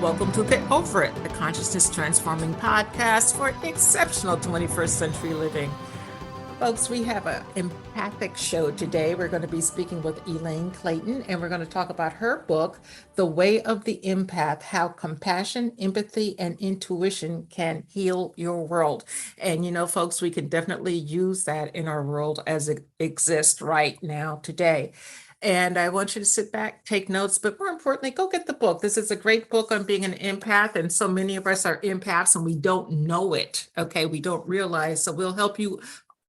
Welcome to Get Over It, the consciousness transforming podcast for exceptional 21st century living. Folks, we have an empathic show today. We're going to be speaking with Elaine Clayton, and we're going to talk about her book, The Way of the Empath, How Compassion, Empathy, and Intuition Can Heal Your World. And you know, folks, we can definitely use that in our world as it exists right now today. And I want you to sit back, take notes, but more importantly, go get the book. This is a great book on being an empath. And so many of us are empaths and we don't know it. Okay. We don't realize. So we'll help you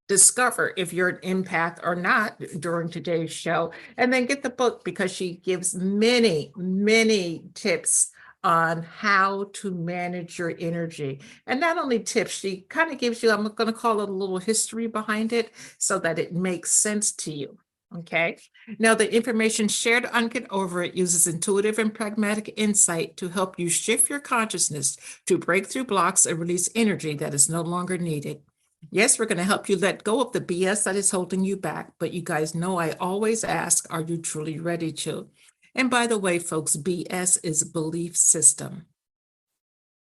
discover if you're an empath or not during today's show. And then get the book because she gives many, many tips on how to manage your energy. And not only tips, she kind of gives you, I'm going to call it a little history behind it so that it makes sense to you. Okay. Now, the information shared on Get Over It uses intuitive and pragmatic insight to help you shift your consciousness to break through blocks and release energy that is no longer needed. Yes, we're going to help you let go of the BS that is holding you back. But you guys know I always ask, are you truly ready to? And by the way, folks, BS is belief system.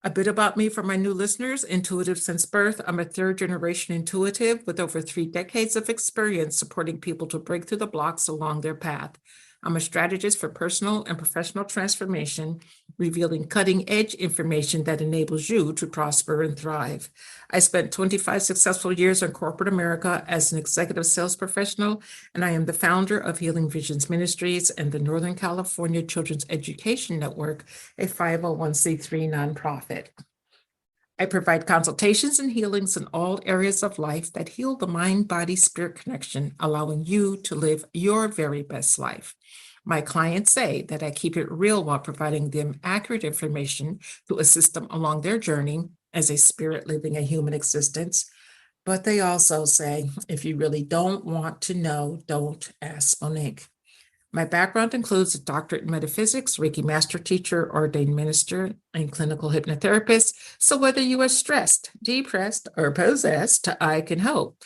A bit about me for my new listeners: intuitive since birth. I'm a third generation intuitive with over 3 decades of experience supporting people to break through the blocks along their path. I'm a strategist for personal and professional transformation, revealing cutting-edge information that enables you to prosper and thrive. I spent 25 successful years in corporate America as an executive sales professional, and I am the founder of Healing Visions Ministries and the Northern California Children's Education Network, a 501c3 nonprofit. I provide consultations and healings in all areas of life that heal the mind-body-spirit connection, allowing you to live your very best life. My clients say that I keep it real while providing them accurate information to assist them along their journey as a spirit living a human existence. But they also say, if you really don't want to know, don't ask Monique. My background includes a doctorate in metaphysics, Reiki master teacher, ordained minister, and clinical hypnotherapist. So whether you are stressed, depressed, or possessed, I can help.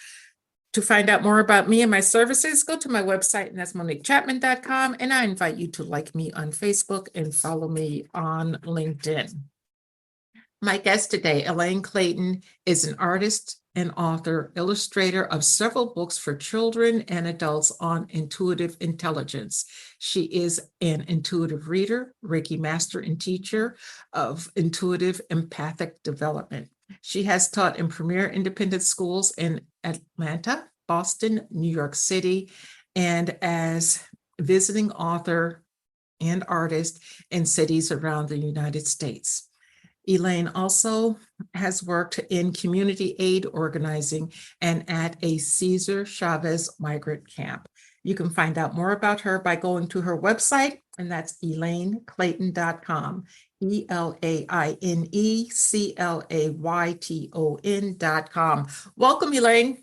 To find out more about me and my services, go to my website, and that's MoniqueChapman.com. And I invite you to like me on Facebook and follow me on LinkedIn. My guest today, Elaine Clayton, is an artist and author, illustrator of several books for children and adults on intuitive intelligence. She is an intuitive reader, Reiki master and teacher of intuitive empathic development. She has taught in premier independent schools in Atlanta, Boston, New York City, and as visiting author and artist in cities around the United States. Elaine also has worked in community aid organizing and at a Cesar Chavez migrant camp. You can find out more about her by going to her website, and that's ElaineClayton.com, ElaineClayton.com. Welcome, Elaine.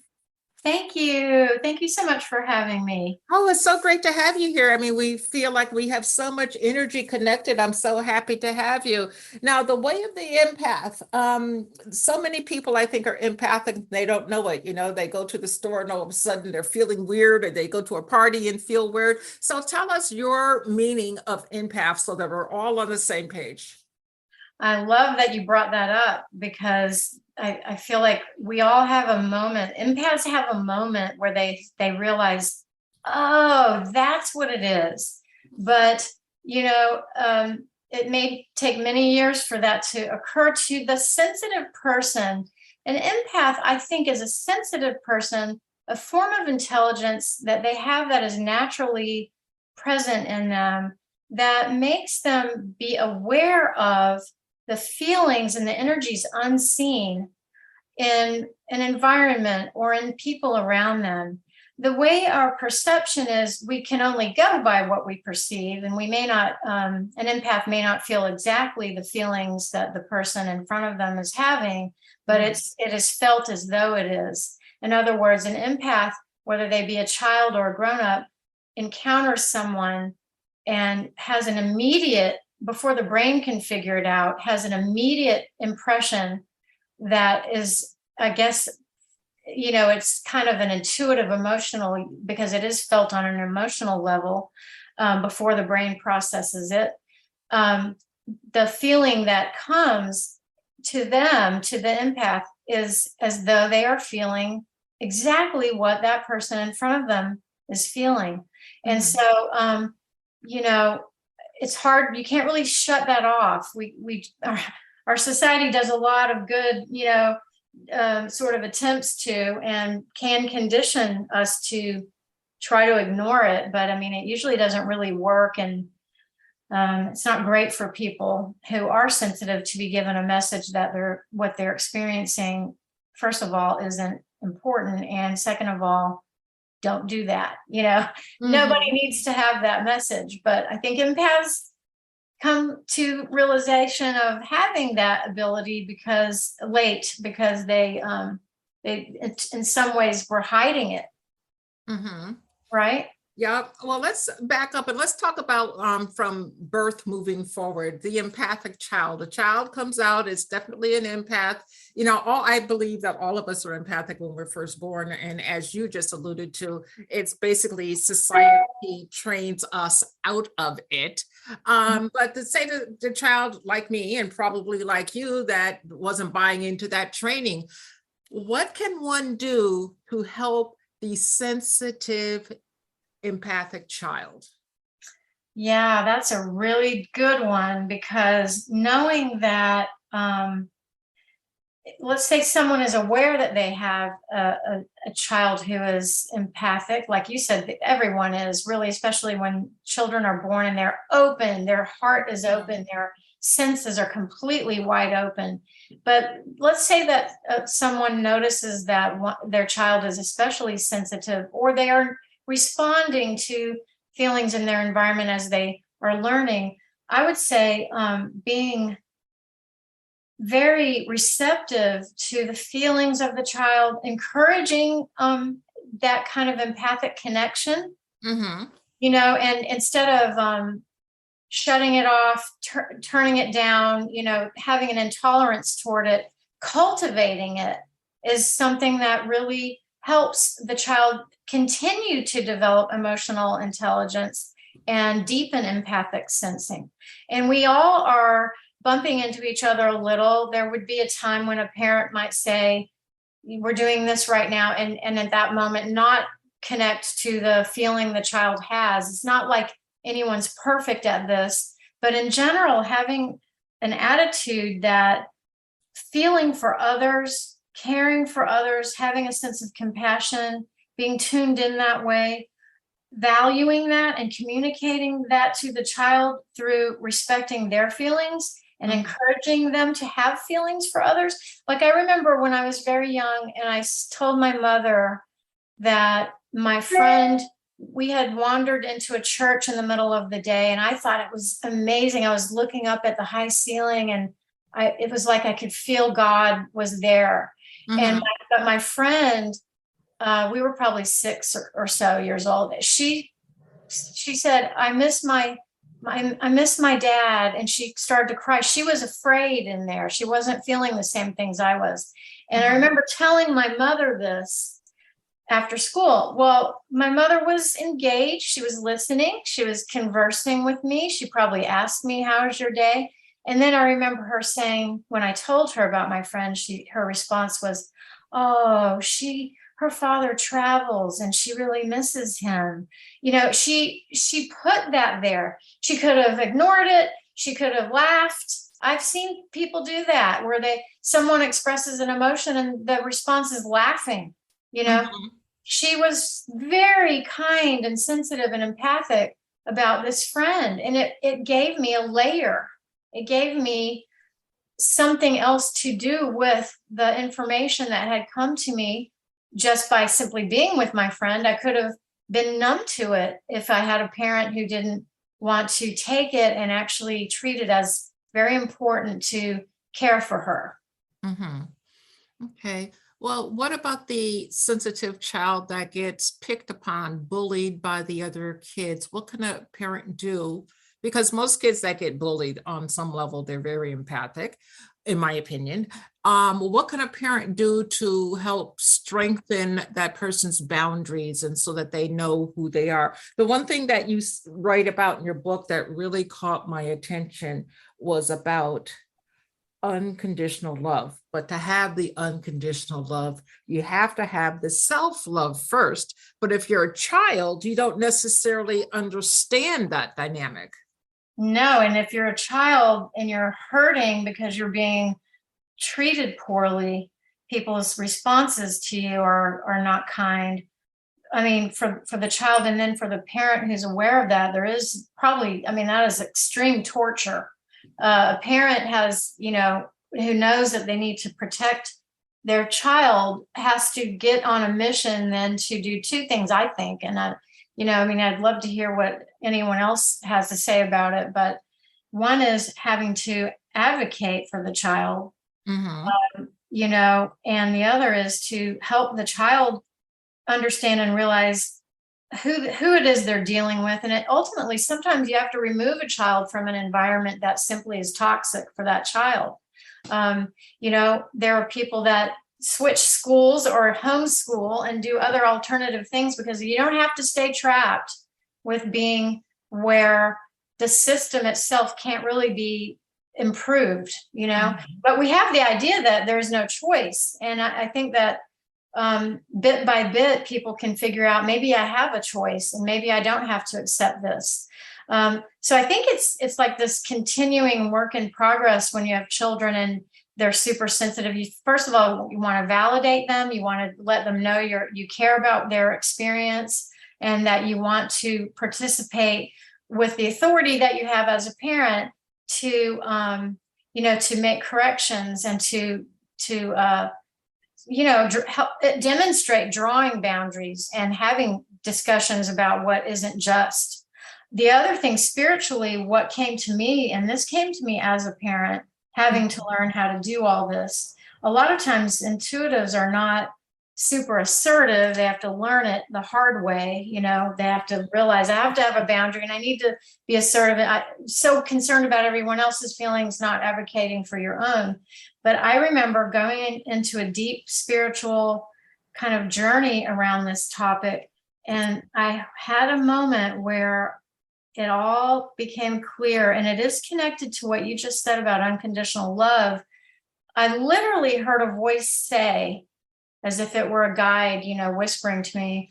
Thank you. Thank you so much for having me. Oh, it's so great to have you here. I mean, we feel like we have so much energy connected. I'm so happy to have you. Now, the way of the empath. So many people, I think, are empathic. They don't know it. You know, they go to the store and all of a sudden they're feeling weird, or they go to a party and feel weird. So tell us your meaning of empath so that we're all on the same page. I love that you brought that up because I feel like we all have a moment. Empaths have a moment where they realize, oh, that's what it is. But, you know, it may take many years for that to occur to the sensitive person. An empath, I think, is a sensitive person, a form of intelligence that they have that is naturally present in them, that makes them be aware of the feelings and the energies unseen in an environment or in people around them. The way our perception is, we can only go by what we perceive, and we may not, an empath may not feel exactly the feelings that the person in front of them is having, but it is felt as though it is. In other words, an empath, whether they be a child or a grown-up, encounters someone and has an immediate, before the brain can figure it out, has an immediate impression that is, I guess, you know, it's kind of an intuitive emotional, because it is felt on an emotional level before the brain processes it. the feeling that comes to them, to the empath, is as though they are feeling exactly what that person in front of them is feeling. And so, you know, it's hard. You can't really shut that off. Our society does a lot of good, you know, sort of attempts to, and can condition us to try to ignore it. But I mean, it usually doesn't really work. And it's not great for people who are sensitive to be given a message that what they're experiencing, first of all, isn't important. And second of all, don't do that. You know, nobody needs to have that message. But I think empaths come to realization of having that ability because they in some ways were hiding it. Right. Yeah, well, let's back up and let's talk about from birth moving forward, the empathic child. A child comes out, is definitely an empath. You know, I believe that all of us are empathic when we're first born. And as you just alluded to, it's basically society trains us out of it. But to say to the child like me, and probably like you, that wasn't buying into that training, what can one do to help the sensitive empathic child? Yeah, that's a really good one, because knowing that, let's say someone is aware that they have a child who is empathic, like you said, everyone is really, especially when children are born and they're open, their heart is open, their senses are completely wide open. But let's say that someone notices that their child is especially sensitive, or they are responding to feelings in their environment as they are learning. I would say being very receptive to the feelings of the child, encouraging that kind of empathic connection, you know, and instead of shutting it off, turning it down, you know, having an intolerance toward it, cultivating it is something that really helps the child continue to develop emotional intelligence and deepen empathic sensing. And we all are bumping into each other a little. There would be a time when a parent might say, we're doing this right now, and at that moment not connect to the feeling the child has. It's not like anyone's perfect at this, but in general, having an attitude that feeling for others, caring for others, having a sense of compassion, being tuned in that way, valuing that and communicating that to the child through respecting their feelings and encouraging them to have feelings for others. Like, I remember when I was very young and I told my mother that my friend, we had wandered into a church in the middle of the day, and I thought it was amazing. I was looking up at the high ceiling, and it was like I could feel God was there. But my friend, we were probably 6 or so years old. She said, I miss my dad. And she started to cry. She was afraid in there. She wasn't feeling the same things I was. And I remember telling my mother this after school. Well, my mother was engaged. She was listening. She was conversing with me. She probably asked me, how was your day? And then I remember her saying, when I told her about my friend, her response was, oh, her father travels and she really misses him. You know, she put that there. She could have ignored it. She could have laughed. I've seen people do that, where someone expresses an emotion and the response is laughing. You know, she was very kind and sensitive and empathic about this friend. And it gave me a layer. It gave me something else to do with the information that had come to me just by simply being with my friend. I could have been numb to it if I had a parent who didn't want to take it and actually treat it as very important to care for her. Okay. Well, what about the sensitive child that gets picked upon, bullied by the other kids? What can a parent do? Because most kids that get bullied on some level, they're very empathic. in my opinion. What can a parent do to help strengthen that person's boundaries and so that they know who they are? The one thing that you write about in your book that really caught my attention was about unconditional love. But to have the unconditional love, you have to have the self-love first. But if you're a child, you don't necessarily understand that dynamic. No, and if you're a child and you're hurting because you're being treated poorly, people's responses to you are not kind. I mean, for the child, and then for the parent who's aware of that, there is probably, I mean, that is extreme torture. A parent has, who knows that they need to protect their child, has to get on a mission then to do two things, I think. And I mean, I'd love to hear what anyone else has to say about it, but one is having to advocate for the child, Mm-hmm. And the other is to help the child understand and realize who it is they're dealing with. And ultimately, sometimes you have to remove a child from an environment that simply is toxic for that child. There are people that switch schools or homeschool and do other alternative things because you don't have to stay trapped with being where the system itself can't really be improved, but we have the idea that there's no choice. And I think that bit by bit, people can figure out, maybe I have a choice and maybe I don't have to accept this. So I think it's like this continuing work in progress when you have children and they're super sensitive. First of all, you want to validate them. You want to let them know you care about their experience and that you want to participate with the authority that you have as a parent to make corrections and to help demonstrate drawing boundaries and having discussions about what isn't just. The other thing, spiritually, what came to me, and this came to me as a parent, having to learn how to do all this. A lot of times intuitives are not super assertive. They have to learn it the hard way. They have to realize I have to have a boundary and I need to be assertive. I'm so concerned about everyone else's feelings, not advocating for your own. But I remember going into a deep spiritual kind of journey around this topic. And I had a moment where it all became clear, and it is connected to what you just said about unconditional love. I literally heard a voice say, as if it were a guide, whispering to me,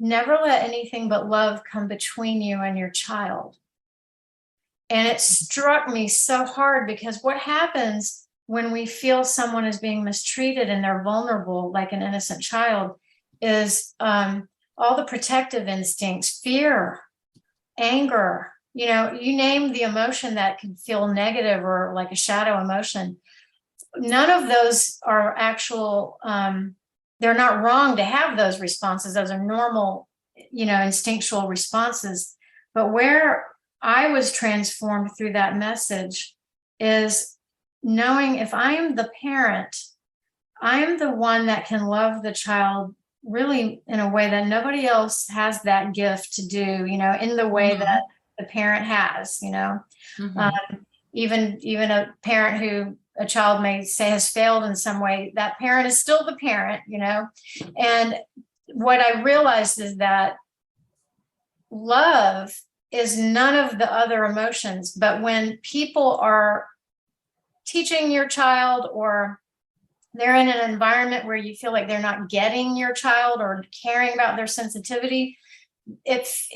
never let anything but love come between you and your child. And it struck me so hard, because what happens when we feel someone is being mistreated and they're vulnerable, like an innocent child, is all the protective instincts, fear, anger, you name the emotion that can feel negative or like a shadow emotion. None of those are actual, they're not wrong to have those responses. Those are normal, instinctual responses. But where I was transformed through that message is knowing if I am the parent, I am the one that can love the child really in a way that nobody else has that gift to do, in the way that the parent has, even a parent who a child may say has failed in some way, that parent is still the parent, And what I realized is that love is none of the other emotions. But when people are teaching your child, or they're in an environment where you feel like they're not getting your child or caring about their sensitivity, it's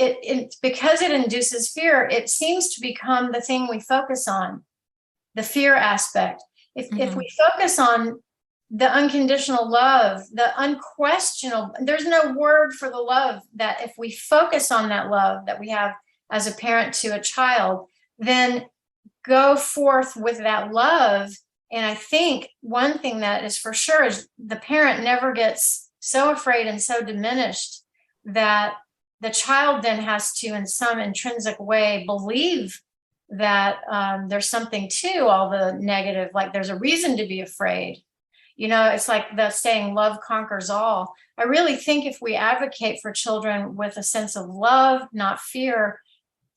because it induces fear, it seems to become the thing we focus on, the fear aspect. If we focus on the unconditional love, the unquestionable, there's no word for the love, that if we focus on that love that we have as a parent to a child, then go forth with that love. And I think one thing that is for sure is the parent never gets so afraid and so diminished that the child then has to, in some intrinsic way, believe that there's something to all the negative, like there's a reason to be afraid. It's like the saying, love conquers all. I really think if we advocate for children with a sense of love, not fear,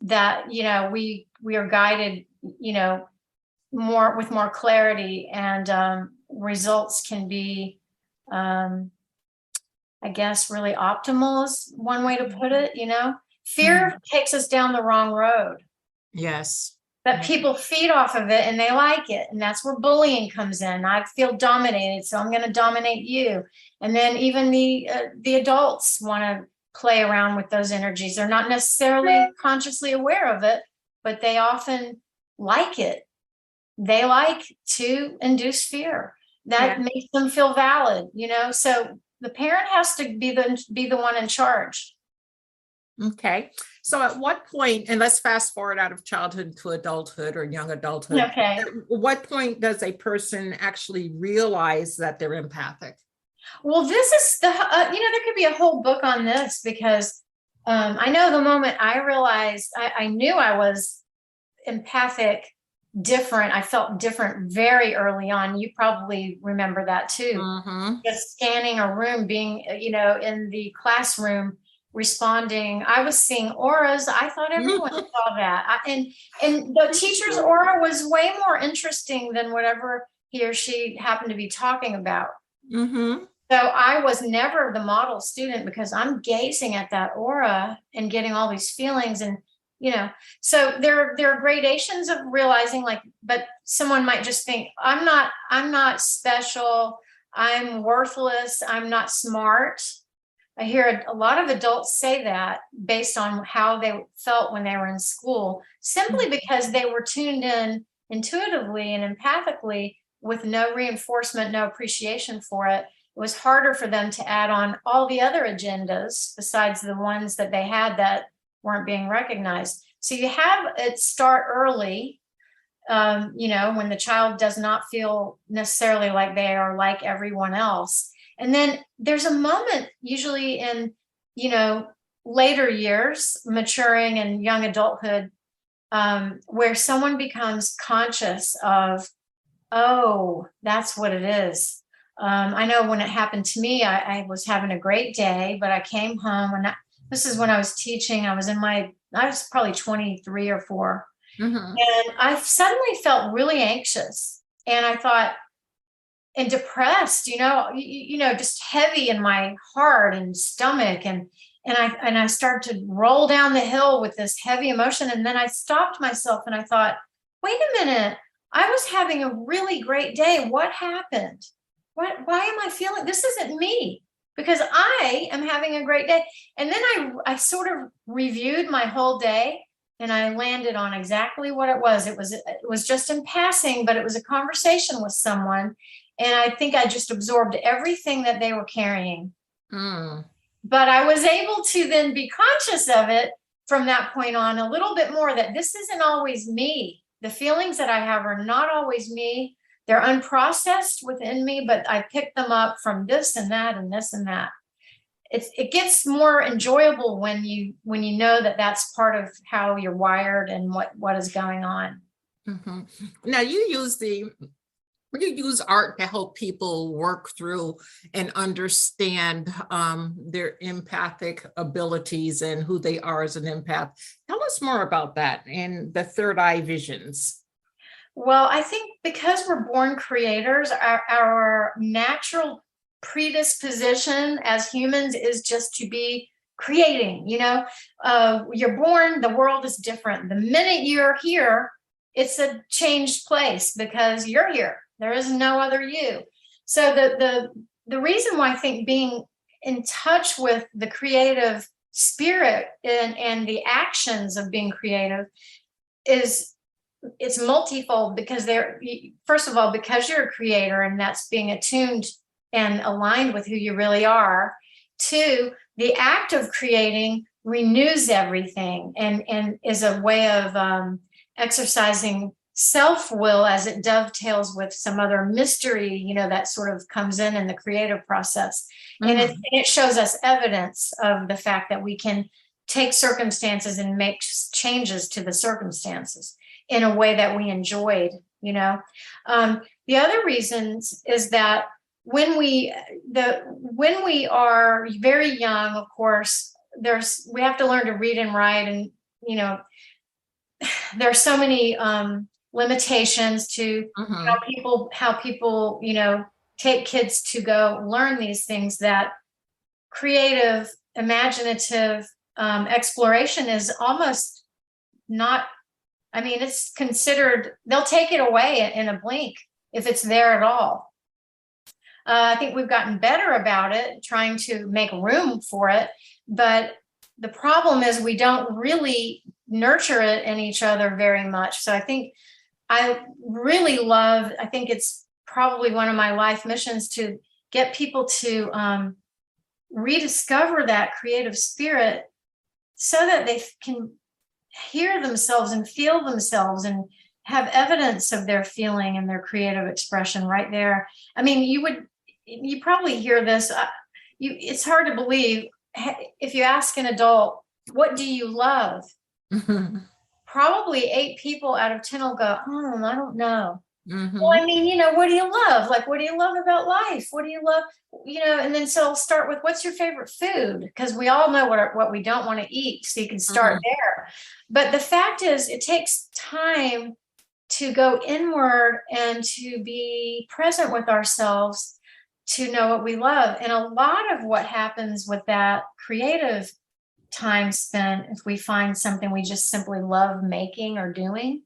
that, we are guided, more clarity, and results can be, I guess, really optimal is one way to put it. Fear takes us down the wrong road, Yes. but people feed off of it and they like it. And that's where bullying comes in. I feel dominated, so I'm going to dominate you. And then even the adults want to play around with those energies. They're not necessarily consciously aware of it, but they often like it. They like to induce fear. That makes them feel valid, So the parent has to be the one in charge. Okay. So at what point, and let's fast forward out of childhood to adulthood or young adulthood. Okay. At what point does a person actually realize that they're empathic? Well, this is there could be a whole book on this, because I know the moment I realized I knew I was empathic, different. I felt different very early on. You probably remember that too. Mm-hmm. Just scanning a room, being, in the classroom, responding. I was seeing auras. I thought everyone saw that. And the teacher's aura was way more interesting than whatever he or she happened to be talking about. Mm-hmm. So I was never the model student, because I'm gazing at that aura and getting all these feelings. And, so there are gradations of realizing, but someone might just think, I'm not special. I'm worthless. I'm not smart. I hear a lot of adults say that based on how they felt when they were in school, simply because they were tuned in intuitively and empathically with no reinforcement, no appreciation for it. It was harder for them to add on all the other agendas besides the ones that they had that weren't being recognized. So you have it start early, when the child does not feel necessarily like they are like everyone else. And then there's a moment, usually in, later years, maturing and young adulthood, where someone becomes conscious of, oh, that's what it is. I know when it happened to me, I was having a great day, but I came home, and this is when I was teaching. I was probably 23 or 4. Mm-hmm. And I suddenly felt really anxious, and I thought, and depressed, just heavy in my heart and stomach. And I started to roll down the hill with this heavy emotion. And then I stopped myself and I thought, wait a minute, I was having a really great day. What happened? Why am I feeling, this isn't me, because I am having a great day. And then I sort of reviewed my whole day, and I landed on exactly what it was. It was just in passing, but it was a conversation with someone. And I think I just absorbed everything that they were carrying. But I was able to then be conscious of it from that point on a little bit more, that this isn't always me. The feelings that I have are not always me. They're unprocessed within me, but I picked them up from this and that and this and that. It gets more enjoyable when you know that that's part of how you're wired and what is going on. Mm-hmm. Now you use art to help people work through and understand their empathic abilities and who they are as an empath. Tell us more about that and the third eye visions. Well, I think because we're born creators, our natural predisposition as humans is just to be creating. You're born, the world is different. The minute you're here, it's a changed place because you're here. There is no other you. So the reason why I think being in touch with the creative spirit and the actions of being creative it's multifold, because first of all, because you're a creator, and that's being attuned and aligned with who you really are. 2, the act of creating renews everything and is a way of exercising self-will as it dovetails with some other mystery, that sort of comes in the creative process. Mm-hmm. And it shows us evidence of the fact that we can take circumstances and make changes to the circumstances in a way that we enjoyed. The other reasons is that when we are very young, of course, we have to learn to read and write, and there's so many limitations to how people, take kids to go learn these things, that creative, imaginative exploration is almost not, I mean, it's considered, they'll take it away in a blink if it's there at all. I think we've gotten better about it, trying to make room for it. But the problem is we don't really nurture it in each other very much. So I think I think it's probably one of my life missions to get people to rediscover that creative spirit so that they can hear themselves and feel themselves and have evidence of their feeling and their creative expression right there. I mean, you probably hear this. It's hard to believe if you ask an adult, what do you love? Probably 8 people out of 10 will go, oh, I don't know. Well, I mean, what do you love? Like, what do you love about life? What do you love? And then so I'll start with, what's your favorite food? Because we all know what we don't want to eat. So you can start there. But the fact is, it takes time to go inward and to be present with ourselves to know what we love. And a lot of what happens with that creative time spent, if we find something we just simply love making or doing,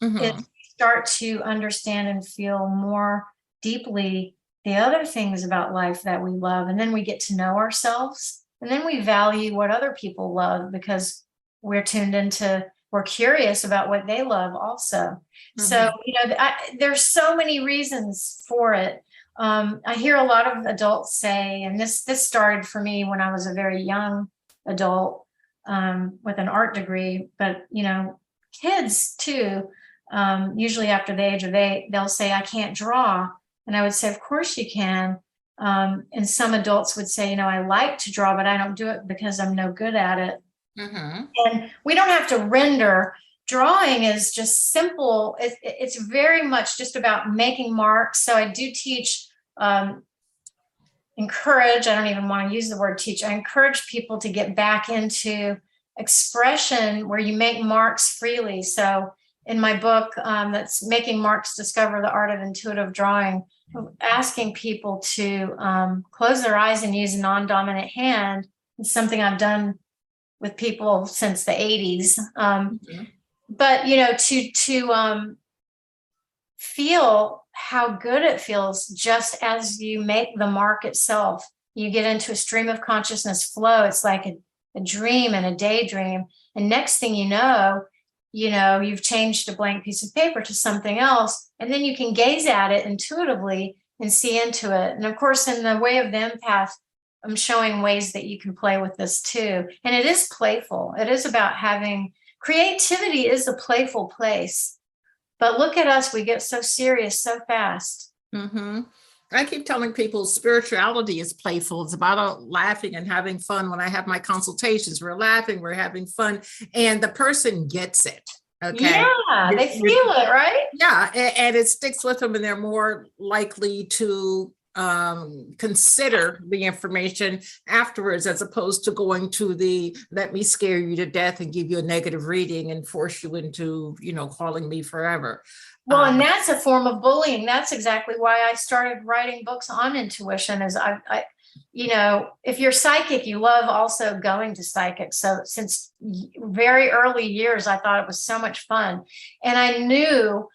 is start to understand and feel more deeply the other things about life that we love. And then we get to know ourselves, and then we value what other people love because we're curious about what they love also. So, there's so many reasons for it. I hear a lot of adults say, and this started for me when I was a very young adult with an art degree, but kids too, usually after the age of 8, they'll say, I can't draw. And I would say, of course you can. And some adults would say, I like to draw, but I don't do it because I'm no good at it. And we don't have to render. Drawing is just simple. It's very much just about making marks. So I do teach, encourage, I don't even want to use the word teach. I encourage people to get back into expression where you make marks freely. So in my book, that's Making Marks, Discover the Art of Intuitive Drawing, asking people to close their eyes and use a non-dominant hand. It's something I've done with people since the 80s. But, to feel how good it feels just as you make the mark itself. You get into a stream of consciousness flow. It's like a dream and a daydream. And next thing you've changed a blank piece of paper to something else. And then you can gaze at it intuitively and see into it. And of course, in the Way of the Empath, I'm showing ways that you can play with this too. And it is playful. It is about creativity is a playful place. But look at us, we get so serious so fast. I keep telling people spirituality is playful. It's about laughing and having fun. When I have my consultations, we're laughing, we're having fun, and the person gets it. Okay. Yeah, they feel it, right? Yeah, and it sticks with them, and they're more likely to consider the information afterwards, as opposed to going to the let me scare you to death and give you a negative reading and force you into calling me forever. Well, and that's a form of bullying. That's exactly why I started writing books on intuition. Is if you're psychic, you love also going to psychics. So since very early years, I thought it was so much fun. And I knew,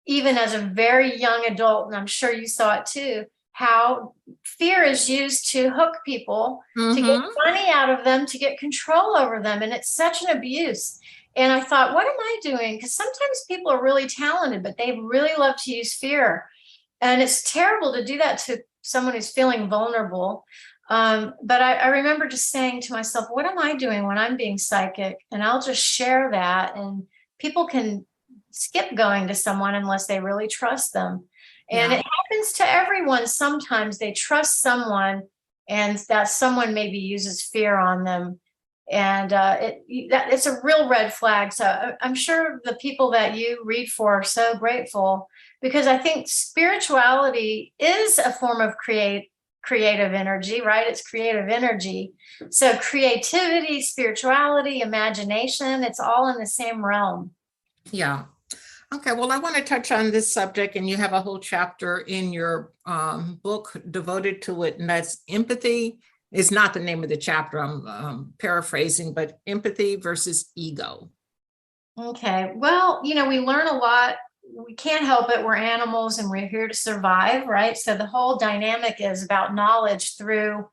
even as a very young adult, and I'm sure you saw it too, how fear is used to hook people, to get money out of them, to get control over them. And it's such an abuse. And I thought, what am I doing? Because sometimes people are really talented, but they really love to use fear. And it's terrible to do that to someone who's feeling vulnerable. But I remember just saying to myself, what am I doing when I'm being psychic? And I'll just share that. And people can skip going to someone unless they really trust them. And it happens to everyone. Sometimes they trust someone, and that someone maybe uses fear on them. And it's a real red flag. So I'm sure the people that you read for are so grateful, because I think spirituality is a form of creative energy, right? It's creative energy. So creativity, spirituality, imagination, it's all in the same realm. Yeah. Okay, well, I want to touch on this subject, and you have a whole chapter in your book devoted to it, and that's empathy. Is not the name of the chapter. I'm paraphrasing, but empathy versus ego. Okay. Well, we learn a lot. We can't help it. We're animals and we're here to survive, right? So the whole dynamic is about knowledge through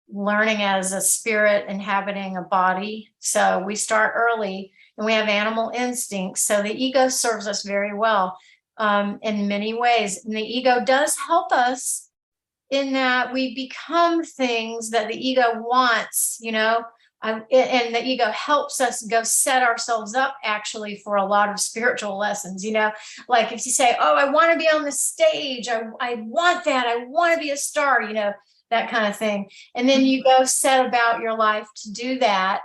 learning as a spirit inhabiting a body. So we start early and we have animal instincts. So the ego serves us very well in many ways. And the ego does help us in that we become things that the ego wants, and the ego helps us go set ourselves up actually for a lot of spiritual lessons, like if you say, oh, I want to be on the stage, I want that, I want to be a star, that kind of thing. And then you go set about your life to do that.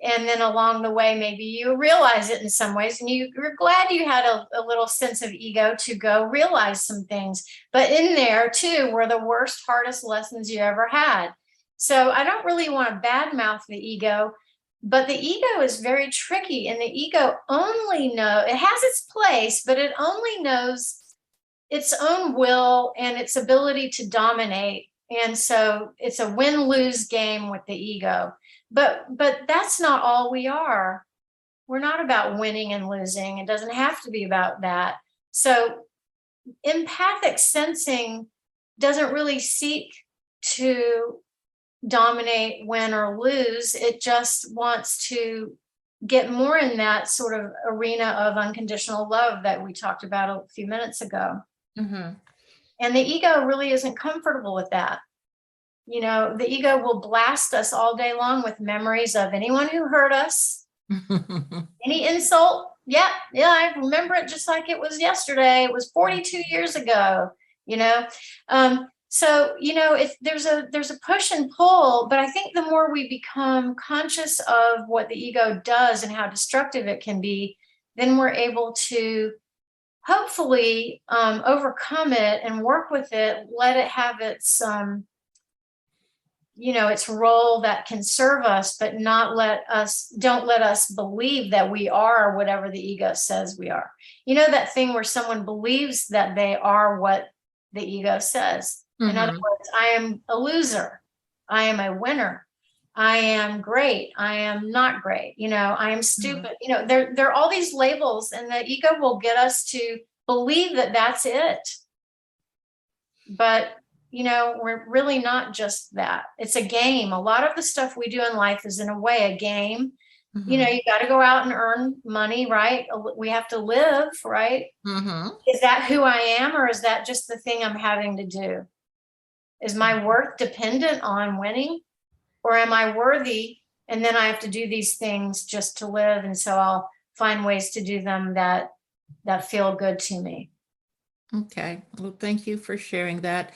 And then along the way, maybe you realize it in some ways, and you're glad you had a little sense of ego to go realize some things. But in there too were the worst, hardest lessons you ever had. So I don't really want to badmouth the ego, but the ego is very tricky, and the ego only knows, it has its place, but it only knows its own will and its ability to dominate. And so it's a win-lose game with the ego. But that's not all we are. We're not about winning and losing. It doesn't have to be about that. So empathic sensing doesn't really seek to dominate, win, or lose. It just wants to get more in that sort of arena of unconditional love that we talked about a few minutes ago. Mm-hmm. And the ego really isn't comfortable with that. The ego will blast us all day long with memories of anyone who hurt us, any insult. Yeah, I remember it just like it was yesterday. It was 42 years ago, So, if there's a push and pull, but I think the more we become conscious of what the ego does and how destructive it can be, then we're able to hopefully overcome it and work with it, let it have its its role that can serve us, but don't let us believe that we are whatever the ego says we are. That thing where someone believes that they are what the ego says. Mm-hmm. In other words, I am a loser. I am a winner. I am great. I am not great. I am stupid. Mm-hmm. There are all these labels, and the ego will get us to believe that that's it. But we're really not just that. It's a game. A lot of the stuff we do in life is in a way a game. Mm-hmm. You got to go out and earn money, right? We have to live, right? Mm-hmm. Is that who I am, or is that just the thing I'm having to do? Is my worth dependent on winning, or am I worthy? And then I have to do these things just to live. And so I'll find ways to do them that feel good to me. Okay. Well, thank you for sharing that.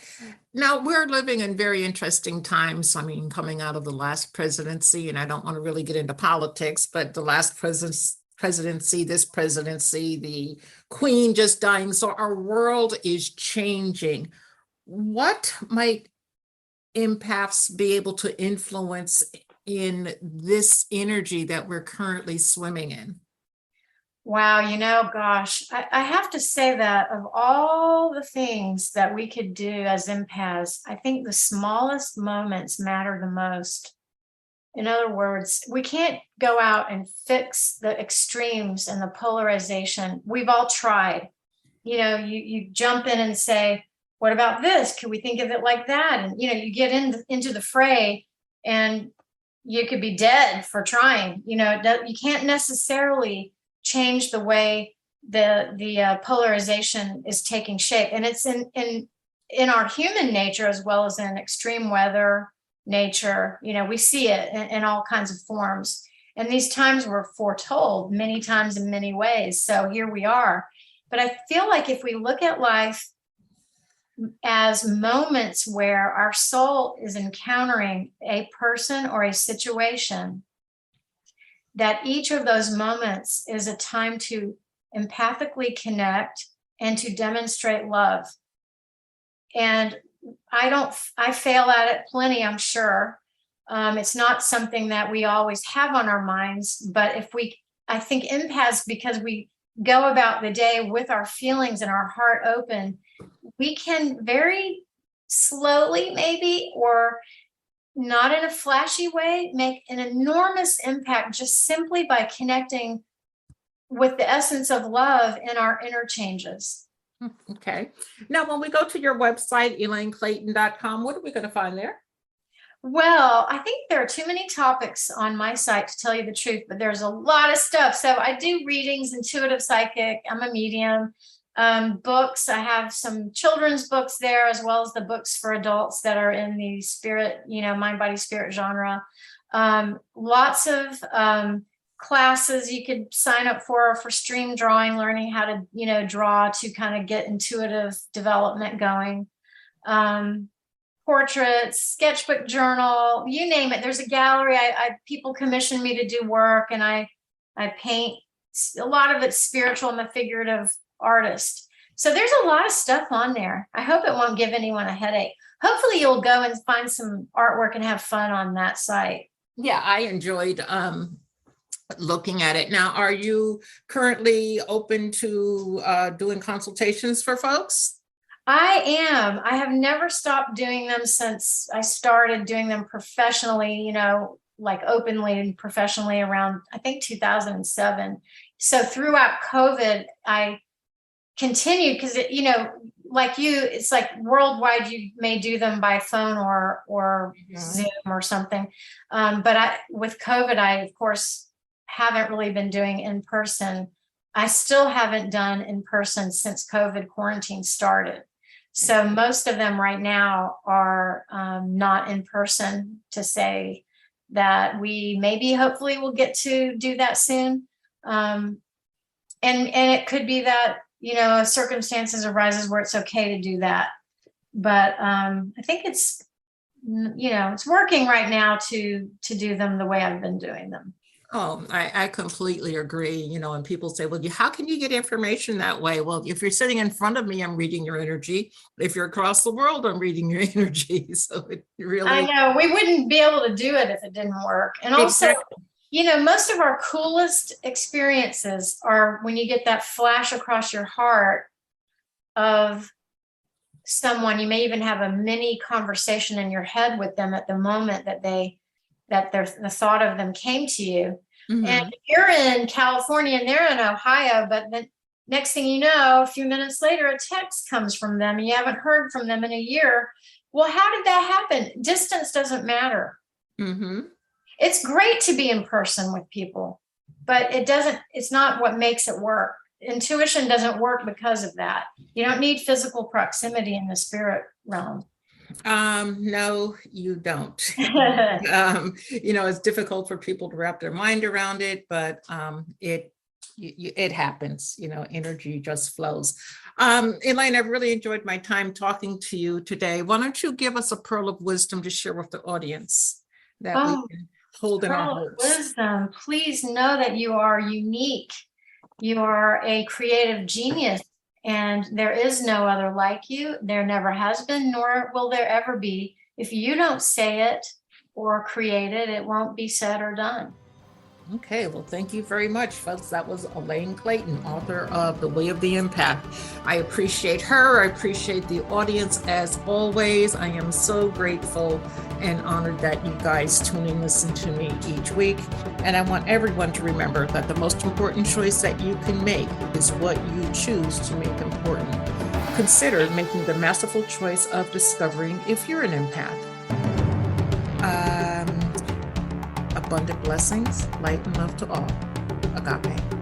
Now, we're living in very interesting times. I mean, coming out of the last presidency, and I don't want to really get into politics, but the last presidency, this presidency, the Queen just dying. So our world is changing. What might empaths be able to influence in this energy that we're currently swimming in? Wow, gosh, I have to say that of all the things that we could do as empaths, I think the smallest moments matter the most. In other words, we can't go out and fix the extremes and the polarization. We've all tried. You jump in and say, what about this? Can we think of it like that? And, you get into the fray, and you could be dead for trying. You can't necessarily change the way the polarization is taking shape, and it's in our human nature as well as in extreme weather nature. We see it in all kinds of forms, and these times were foretold many times in many ways. So here we are. But I feel like if we look at life as moments where our soul is encountering a person or a situation, that each of those moments is a time to empathically connect and to demonstrate love. And I fail at it plenty, I'm sure. It's not something that we always have on our minds, but if we I think empaths, because we go about the day with our feelings and our heart open, we can very slowly, maybe, or not in a flashy way, make an enormous impact just simply by connecting with the essence of love in our interchanges. Okay. Now, when we go to your website, ElaineClayton.com, what are we going to find there? Well, I think there are too many topics on my site, to tell you the truth, but there's a lot of stuff. So I do readings, intuitive psychic, I'm a medium, books. I have some children's books there, as well as the books for adults that are in the spirit, mind, body, spirit genre. Lots of classes you could sign up for stream drawing, learning how to, draw to kind of get intuitive development going. Portraits, sketchbook, journal, you name it. There's a gallery. People commission me to do work, and I paint. A lot of it's spiritual. I'm a figurative artist. So there's a lot of stuff on there. I hope it won't give anyone a headache. Hopefully you'll go and find some artwork and have fun on that site. Yeah, I enjoyed looking at it. Now, are you currently open to doing consultations for folks? I am. I have never stopped doing them since I started doing them professionally, like openly and professionally around, I think, 2007. So throughout COVID, I continued because, like you, it's like worldwide, you may do them by phone or Zoom or something. But with COVID, I, of course, haven't really been doing in person. I still haven't done in person since COVID quarantine started. So most of them right now are not in person, to say that we maybe hopefully will get to do that soon. And it could be that, circumstances arises where it's okay to do that. But I think it's, it's working right now to do them the way I've been doing them. Oh, I completely agree. And people say, well, how can you get information that way? Well, if you're sitting in front of me, I'm reading your energy. If you're across the world, I'm reading your energy. So it really, I know we wouldn't be able to do it if it didn't work. And also, exactly. Most of our coolest experiences are when you get that flash across your heart of someone. You may even have a mini conversation in your head with them at the moment that the thought of them came to you. Mm-hmm. And you're in California and they're in Ohio, but then next thing you know, a few minutes later, a text comes from them and you haven't heard from them in a year. Well, how did that happen? Distance doesn't matter. Mm-hmm. It's great to be in person with people, but it's not what makes it work. Intuition doesn't work because of that. You don't need physical proximity in the spirit realm. No, you don't. It's difficult for people to wrap their mind around it, but it happens. Energy just flows. Elaine, I've really enjoyed my time talking to you today. Why don't you give us a pearl of wisdom to share with the audience that we can hold in our hearts? Wisdom. Please know that you are unique. You are a creative genius. And there is no other like you. There never has been, nor will there ever be. If you don't say it or create it, it won't be said or done. Okay, well, thank you very much, folks. That was Elaine Clayton, author of The Way of the Empath. I appreciate her. I appreciate the audience as always. I am so grateful and honored that you guys tune in, listen to me each week. And I want everyone to remember that the most important choice that you can make is what you choose to make important. Consider making the masterful choice of discovering if you're an empath. Abundant blessings, light and love to all. Agape.